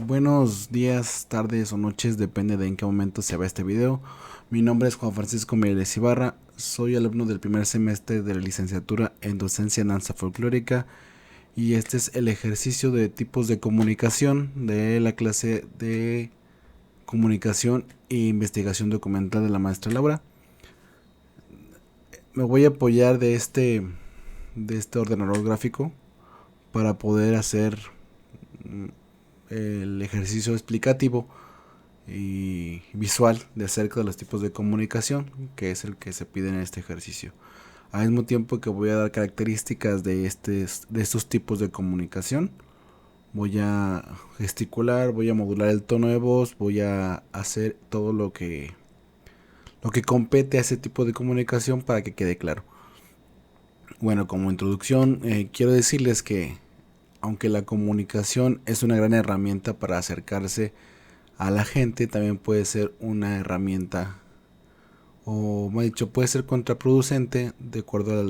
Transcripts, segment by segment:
Buenos días, tardes o noches, depende de en qué momento se vea este video. Mi nombre es Juan Francisco Mireles Ibarra, soy alumno del primer semestre de la licenciatura en docencia en danza folclórica y este es el ejercicio de tipos de comunicación de la clase de comunicación e investigación documental de la maestra Laura. Me voy a apoyar de este ordenador gráfico para poder hacer el ejercicio explicativo y visual de acerca de los tipos de comunicación, que es el que se pide en este ejercicio. Al mismo tiempo que voy a dar características de estos tipos de comunicación, voy a gesticular, voy a modular el tono de voz, voy a hacer todo lo que compete a ese tipo de comunicación para que quede claro. Bueno, como introducción, quiero decirles que aunque la comunicación es una gran herramienta para acercarse a la gente, también puede ser una herramienta, o más dicho, puede ser contraproducente de acuerdo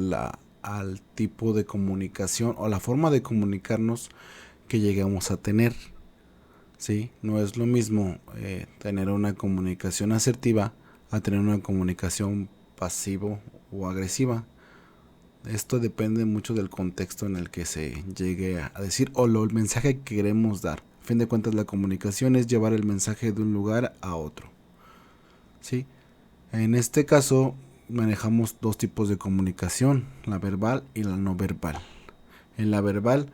al tipo de comunicación o la forma de comunicarnos que llegamos a tener. ¿Sí? No es lo mismo tener una comunicación asertiva a tener una comunicación pasivo o agresiva. Esto depende mucho del contexto en el que se llegue a decir el mensaje que queremos dar. A fin de cuentas, la comunicación es llevar el mensaje de un lugar a otro. ¿Sí? En este caso manejamos dos tipos de comunicación, la verbal y la no verbal. En la verbal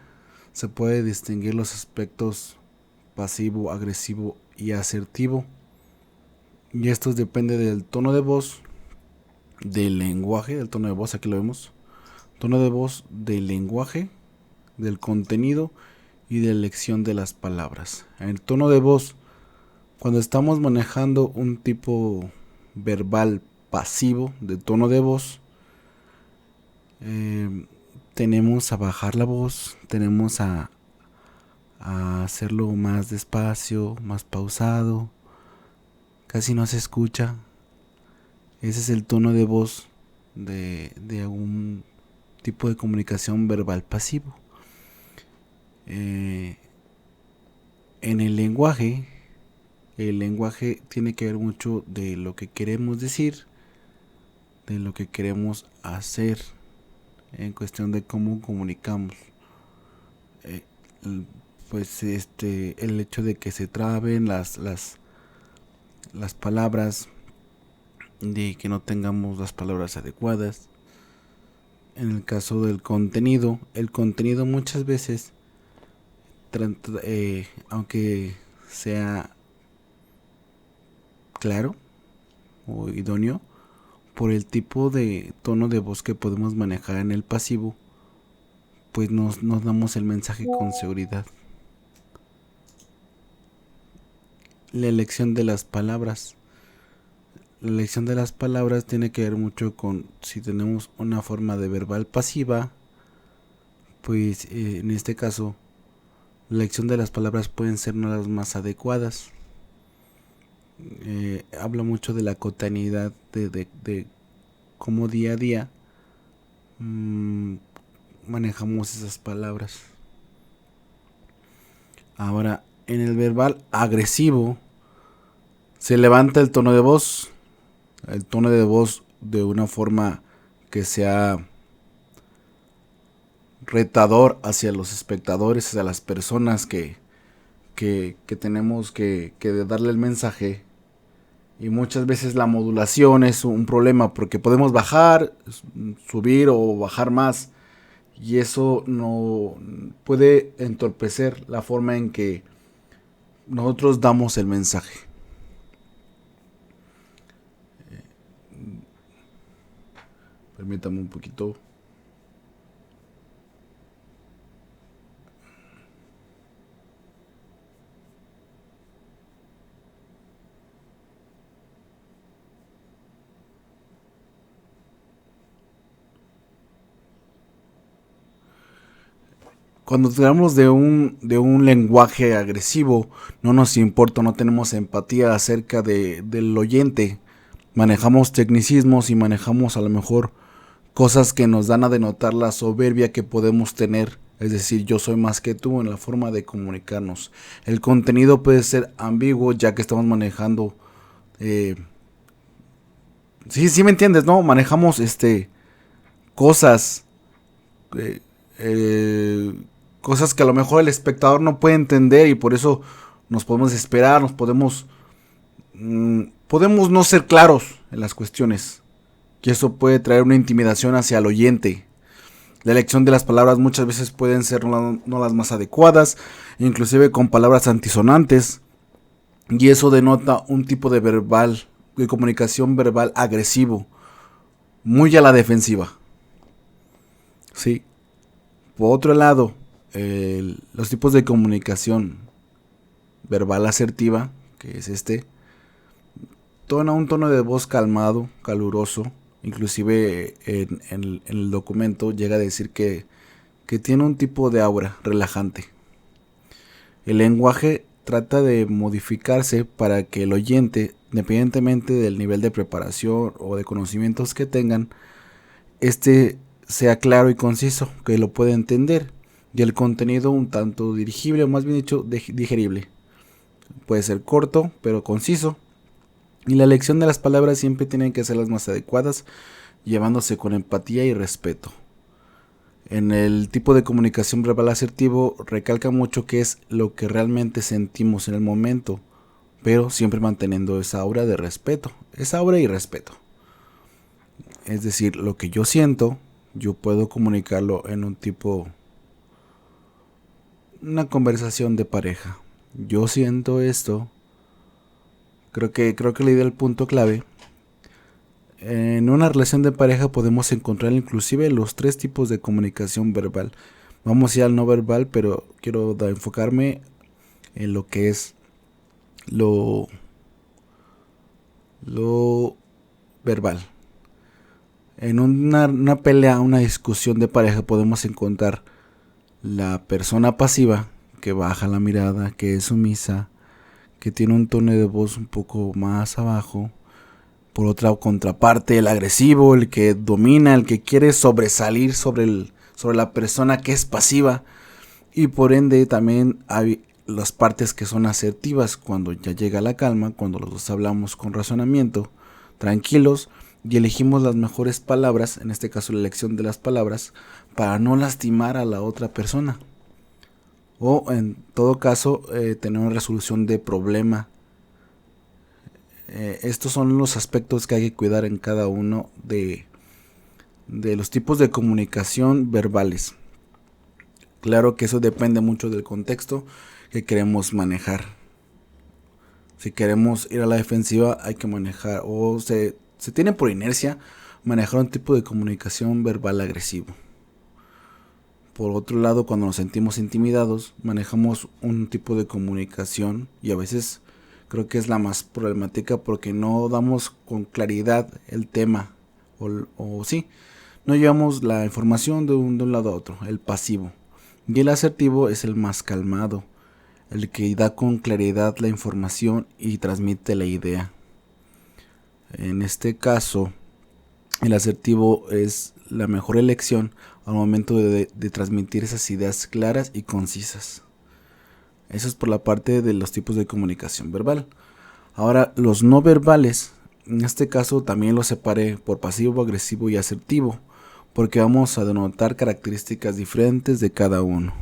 se puede distinguir los aspectos pasivo, agresivo y asertivo. Y esto depende del tono de voz, del lenguaje, del tono de voz, aquí lo vemos. Tono de voz, del lenguaje, del contenido y de elección de las palabras. El tono de voz, cuando estamos manejando un tipo verbal pasivo de tono de voz, tenemos a bajar la voz, tenemos a hacerlo más despacio, más pausado, casi no se escucha. Ese es el tono de voz de un tipo de comunicación verbal pasivo. En el lenguaje tiene que ver mucho de lo que queremos decir, de lo que queremos hacer en cuestión de cómo comunicamos. Pues el hecho de que se traben las palabras, de que no tengamos las palabras adecuadas. En el caso del contenido, el contenido muchas veces, aunque sea claro o idóneo, por el tipo de tono de voz que podemos manejar en el pasivo, pues nos damos el mensaje con seguridad. La elección de las palabras. La elección de las palabras tiene que ver mucho con si tenemos una forma de verbal pasiva, pues en este caso la elección de las palabras pueden ser no las más adecuadas. Habla mucho de la cotidianidad de cómo día a día manejamos esas palabras. Ahora, en el verbal agresivo se levanta el tono de voz de una forma que sea retador hacia los espectadores, hacia las personas que tenemos que darle el mensaje. Y muchas veces la modulación es un problema porque podemos bajar, subir o bajar más, y eso no puede entorpecer la forma en que nosotros damos el mensaje. Permítame un poquito. Cuando hablamos de un lenguaje agresivo, no nos importa, no tenemos empatía acerca del oyente. Manejamos tecnicismos y manejamos a lo mejor cosas que nos dan a denotar la soberbia que podemos tener Es decir, yo soy más que tú en la forma de comunicarnos. El contenido puede ser ambiguo ya que estamos manejando... Eh, sí me entiendes, ¿no? Manejamos cosas... eh, eh, cosas que a lo mejor el espectador no puede entender y por eso nos podemos esperar, podemos no ser claros en las cuestiones. Y eso puede traer una intimidación hacia el oyente. La elección de las palabras muchas veces pueden ser no las más adecuadas, inclusive con palabras antisonantes. Y eso denota un tipo de comunicación verbal agresivo, muy a la defensiva. Sí. Por otro lado, los tipos de comunicación verbal asertiva, que es tona un tono de voz calmado, caluroso. Inclusive en el documento llega a decir que tiene un tipo de aura relajante. El lenguaje trata de modificarse para que el oyente, independientemente del nivel de preparación o de conocimientos que tengan, sea claro y conciso, que lo pueda entender, y el contenido un tanto dirigible, o más bien dicho, digerible. Puede ser corto, pero conciso, y la elección de las palabras siempre tienen que ser las más adecuadas, llevándose con empatía y respeto. En el tipo de comunicación verbal asertivo recalca mucho que es lo que realmente sentimos en el momento, pero siempre manteniendo esa aura de respeto, esa aura y respeto. Es decir, lo que yo siento, yo puedo comunicarlo en una conversación de pareja. Yo siento esto, creo que le di el punto clave. En una relación de pareja podemos encontrar inclusive los tres tipos de comunicación verbal. Vamos a ir al no verbal, pero quiero enfocarme en lo que es lo, lo verbal. En una pelea, una discusión de pareja podemos encontrar la persona pasiva que baja la mirada, que es sumisa, que tiene un tono de voz un poco más abajo. Por otra contraparte, el agresivo, el que domina, el que quiere sobresalir sobre la persona que es pasiva. Y por ende también hay las partes que son asertivas, cuando ya llega la calma, cuando los dos hablamos con razonamiento, tranquilos, y elegimos las mejores palabras, en este caso la elección de las palabras, para no lastimar a la otra persona. O en todo caso, tener una resolución de problema. Estos son los aspectos que hay que cuidar en cada uno de los tipos de comunicación verbales. Claro que eso depende mucho del contexto que queremos manejar. Si queremos ir a la defensiva hay que manejar, o se tiene por inercia manejar un tipo de comunicación verbal agresivo. Por otro lado, cuando nos sentimos intimidados, manejamos un tipo de comunicación, y a veces creo que es la más problemática porque no damos con claridad el tema, o sí, no llevamos la información de un lado a otro, el pasivo. Y el asertivo es el más calmado, el que da con claridad la información y transmite la idea. En este caso, el asertivo es la mejor elección al momento de transmitir esas ideas claras y concisas. Eso es por la parte de los tipos de comunicación verbal. Ahora, los no verbales, en este caso también los separé por pasivo, agresivo y asertivo, porque vamos a denotar características diferentes de cada uno.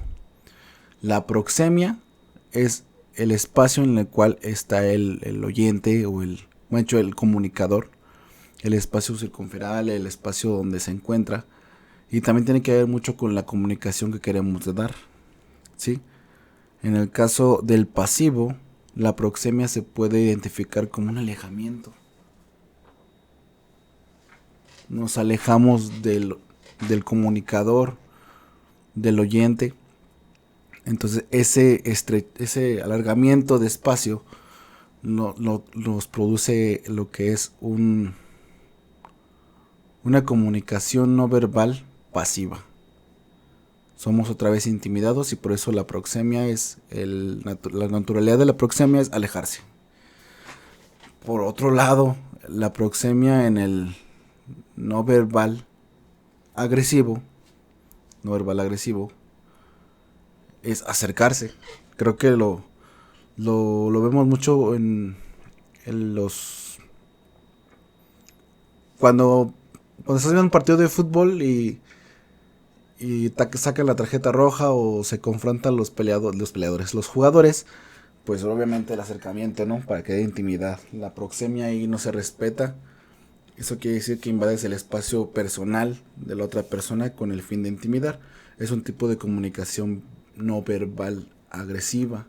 La proxemia es el espacio en el cual está el oyente o el comunicador, el espacio circunferal, el espacio donde se encuentra, y también tiene que ver mucho con la comunicación que queremos dar, ¿sí? En el caso del pasivo, la proxemia se puede identificar como un alejamiento. Nos alejamos del comunicador, del oyente. Entonces ese alargamiento de espacio nos produce lo que es una comunicación no verbal pasiva. Somos otra vez intimidados y por eso la proxemia la naturalidad de la proxemia es alejarse. Por otro lado, la proxemia en el no verbal agresivo es acercarse. Creo que lo vemos mucho en los... Cuando estás viendo un partido de fútbol y sacan la tarjeta roja o se confrontan los jugadores, pues obviamente el acercamiento, ¿no? Para que haya intimidad. La proxemia ahí no se respeta. Eso quiere decir que invades el espacio personal de la otra persona con el fin de intimidar. Es un tipo de comunicación no verbal agresiva.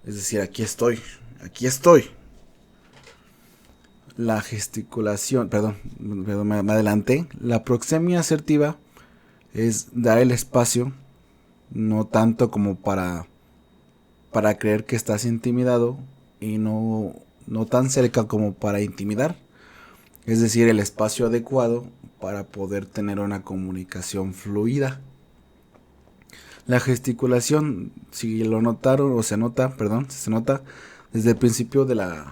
Es decir, aquí estoy, aquí estoy. La gesticulación, perdón, me adelanté. La proxemia asertiva es dar el espacio, no tanto como para creer que estás intimidado y no tan cerca como para intimidar. Es decir, el espacio adecuado para poder tener una comunicación fluida. La gesticulación, si lo notaron o se nota, si se nota desde el principio de la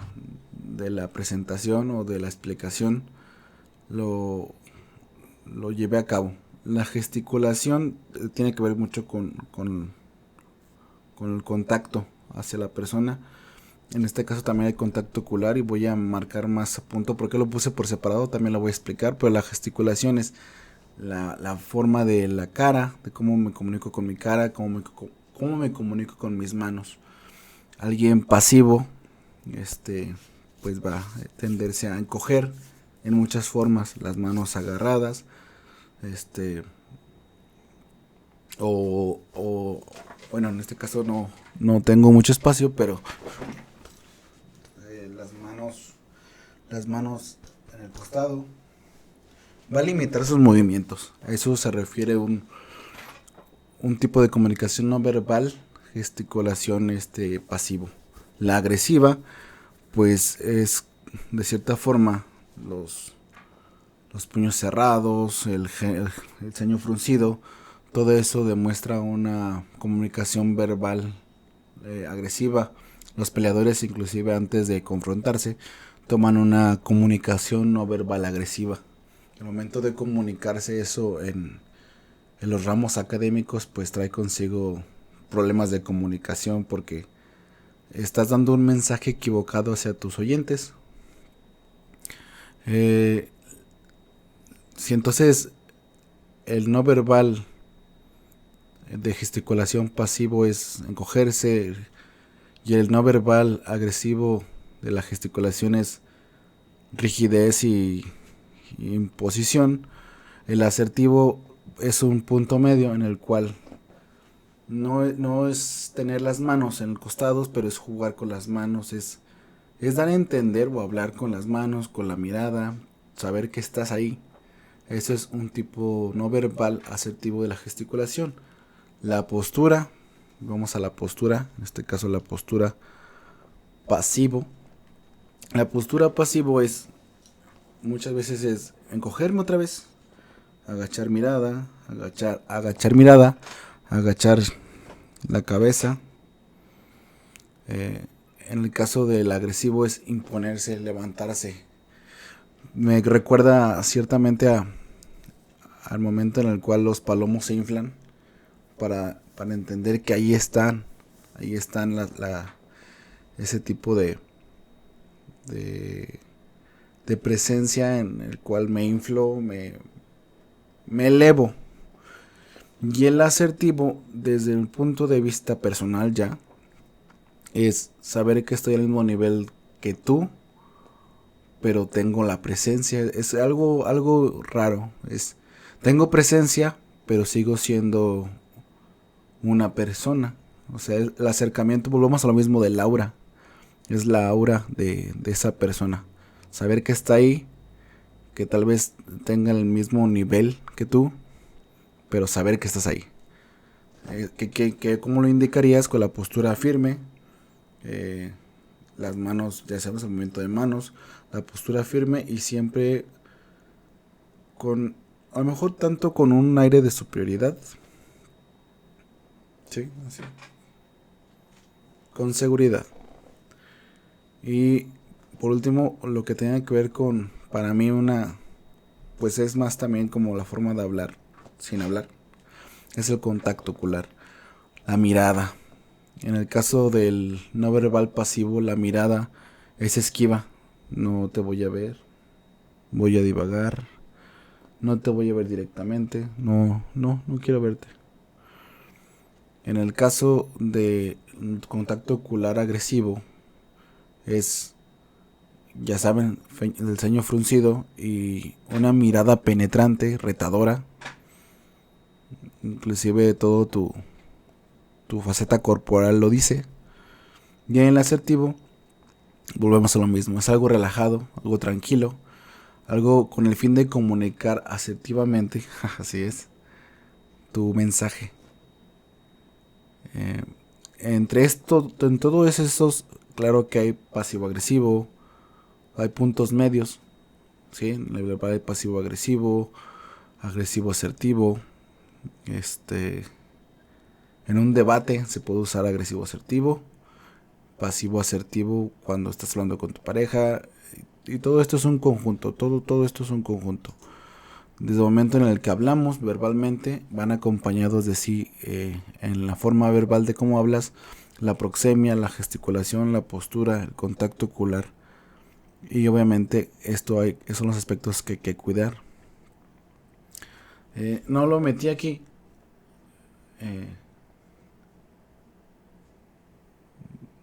presentación o de la explicación, lo llevé a cabo. La gesticulación tiene que ver mucho con el contacto hacia la persona. En este caso también hay contacto ocular y voy a marcar más a punto porque lo puse por separado, también lo voy a explicar, pero la gesticulación es la forma de la cara, de cómo me comunico con mi cara, cómo me comunico con mis manos. Alguien pasivo, pues va a tenderse a encoger en muchas formas, las manos agarradas, bueno, en este caso no tengo mucho espacio, pero las manos en el costado, va a limitar sus movimientos. A eso se refiere un tipo de comunicación no verbal, gesticulación pasivo. La agresiva, pues es de cierta forma los puños cerrados, el ceño fruncido. Todo eso demuestra una comunicación verbal agresiva. Los peleadores, inclusive antes de confrontarse, toman una comunicación no verbal agresiva. El momento de comunicarse eso en los ramos académicos, pues trae consigo problemas de comunicación porque estás dando un mensaje equivocado hacia tus oyentes. Si entonces el no verbal de gesticulación pasivo es encogerse y el no verbal agresivo de la gesticulación es rigidez y imposición, el asertivo es un punto medio en el cual no es tener las manos en los costados, pero es jugar con las manos, es dar a entender o hablar con las manos, con la mirada, saber que estás ahí. Eso es un tipo no verbal asertivo de la gesticulación. La postura, vamos a la postura, en este caso la postura pasivo. La postura pasivo es muchas veces es encogerme otra vez, agachar mirada, agachar la cabeza. En el caso del agresivo es imponerse, levantarse. Me recuerda ciertamente al momento en el cual los palomos se inflan para entender que ahí están ese tipo de presencia en el cual me inflo, me elevo. Y el asertivo, desde el punto de vista personal ya, es saber que estoy al mismo nivel que tú, pero tengo la presencia. Es algo raro. Tengo presencia, pero sigo siendo una persona. O sea, el acercamiento, volvemos a lo mismo del aura. Es la aura de esa persona. Saber que está ahí, que tal vez tenga el mismo nivel que tú, pero saber que estás ahí. ¿Cómo lo indicarías? Con la postura firme, las manos, ya sabemos el movimiento de manos, la postura firme y siempre a lo mejor tanto con un aire de superioridad. Sí, así. Con seguridad. Y por último, lo que tenga que ver con, para mí pues es más también como la forma de hablar, sin hablar, es el contacto ocular. La mirada. En el caso del no verbal pasivo, la mirada es esquiva. No te voy a ver, voy a divagar, no te voy a ver directamente, no quiero verte. En el caso de contacto ocular agresivo, es, ya saben, el ceño fruncido y una mirada penetrante, retadora, inclusive todo tu faceta corporal lo dice. Y en el asertivo, volvemos a lo mismo, es algo relajado, algo tranquilo, algo con el fin de comunicar asertivamente, así es, tu mensaje. Entre esto, en todo eso, claro que hay pasivo-agresivo, hay puntos medios, ¿sí? Hay pasivo-agresivo, agresivo-asertivo. En un debate se puede usar agresivo-asertivo, pasivo-asertivo cuando estás hablando con tu pareja. Y todo esto es un conjunto, todo esto es un conjunto. Desde el momento en el que hablamos verbalmente, van acompañados de sí en la forma verbal de cómo hablas, la proxemia, la gesticulación, la postura, el contacto ocular. Y obviamente esos son los aspectos que hay que cuidar. No lo metí aquí.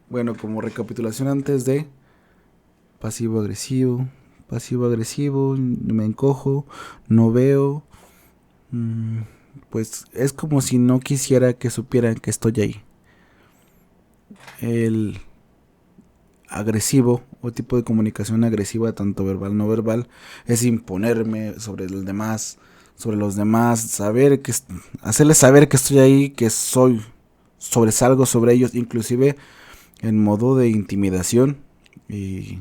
Bueno, como recapitulación antes de pasivo-agresivo, pasivo-agresivo, me encojo, no veo. Pues es como si no quisiera que supieran que estoy ahí. El agresivo o tipo de comunicación agresiva, tanto verbal no verbal, es imponerme sobre el demás, sobre los demás, hacerles saber que estoy ahí, que sobresalgo sobre ellos, inclusive en modo de intimidación. Y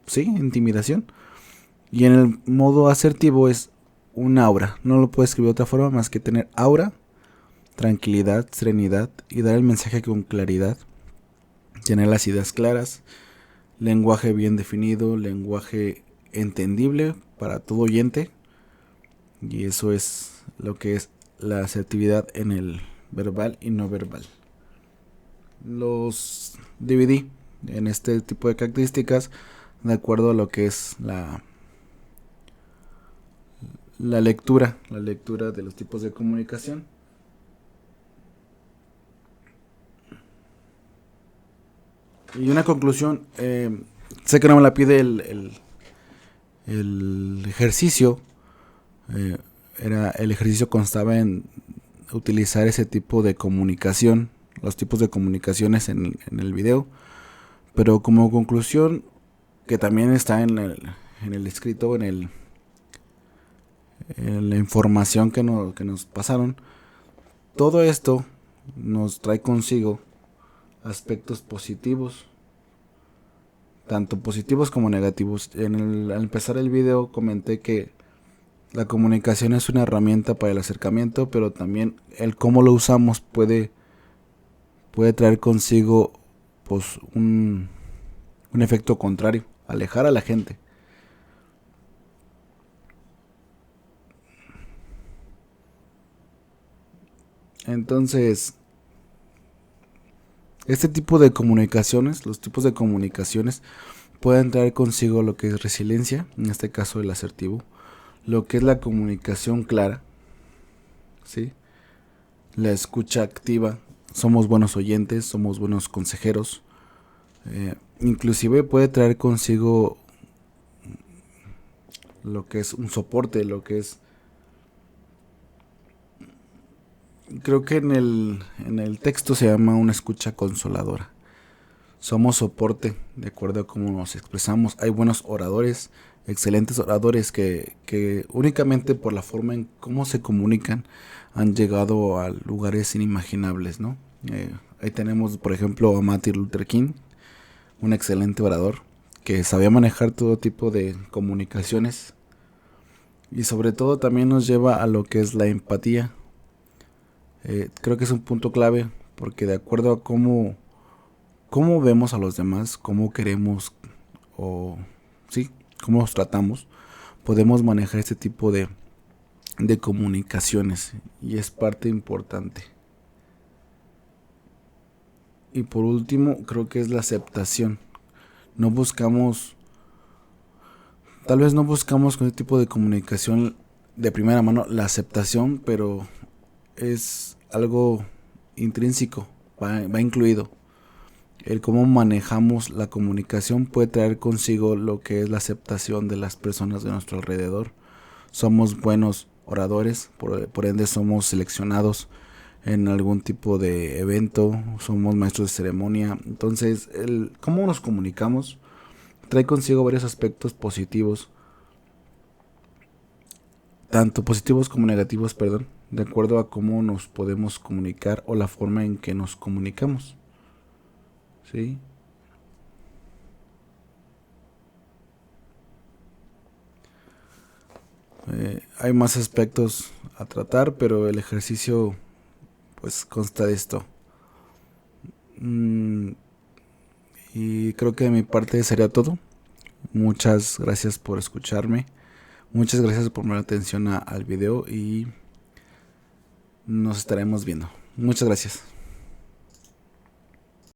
sí, intimidación. Y en el modo asertivo es un aura, no lo puedo escribir de otra forma más que tener aura, tranquilidad, serenidad y dar el mensaje con claridad, tener las ideas claras, lenguaje bien definido, lenguaje entendible para todo oyente. Y eso es lo que es la asertividad en el verbal y no verbal. Los dividí en este tipo de características de acuerdo a lo que es la lectura de los tipos de comunicación. Y una conclusión, sé que no me la pide el ejercicio. El ejercicio constaba en utilizar ese tipo de comunicación, los tipos de comunicaciones en el video. Pero como conclusión, que también está en el escrito, en la información que nos pasaron, todo esto nos trae consigo aspectos positivos, tanto positivos como negativos. Al empezar el video comenté que la comunicación es una herramienta para el acercamiento, pero también el cómo lo usamos puede traer consigo pues un efecto contrario, alejar a la gente. Entonces, este tipo de comunicaciones, los tipos de comunicaciones, pueden traer consigo lo que es resiliencia, en este caso el asertivo, lo que es la comunicación clara, ¿sí? La escucha activa, somos buenos oyentes, somos buenos consejeros, inclusive puede traer consigo lo que es un soporte, lo que es, creo que en el texto se llama una escucha consoladora. Somos soporte de acuerdo a cómo nos expresamos. Hay buenos oradores, excelentes oradores que únicamente por la forma en cómo se comunican han llegado a lugares inimaginables, ¿no? Ahí tenemos, por ejemplo, a Martin Luther King, un excelente orador que sabía manejar todo tipo de comunicaciones y sobre todo también nos lleva a lo que es la empatía. Creo que es un punto clave porque de acuerdo a cómo vemos a los demás, cómo queremos o sí, cómo los tratamos, podemos manejar este tipo de comunicaciones y es parte importante. Y por último, creo que es la aceptación. No buscamos, tal vez no buscamos con este tipo de comunicación de primera mano la aceptación, pero es algo intrínseco, va incluido. El cómo manejamos la comunicación puede traer consigo lo que es la aceptación de las personas de nuestro alrededor. Somos buenos oradores, por ende somos seleccionados en algún tipo de evento, somos maestros de ceremonia. Entonces, el cómo nos comunicamos trae consigo varios aspectos positivos, tanto positivos como negativos, perdón, de acuerdo a cómo nos podemos comunicar o la forma en que nos comunicamos. ¿Sí? Hay más aspectos a tratar, pero el ejercicio pues consta de esto. Y creo que de mi parte sería todo. Muchas gracias por escucharme. Muchas gracias por poner atención al video y nos estaremos viendo. Muchas gracias.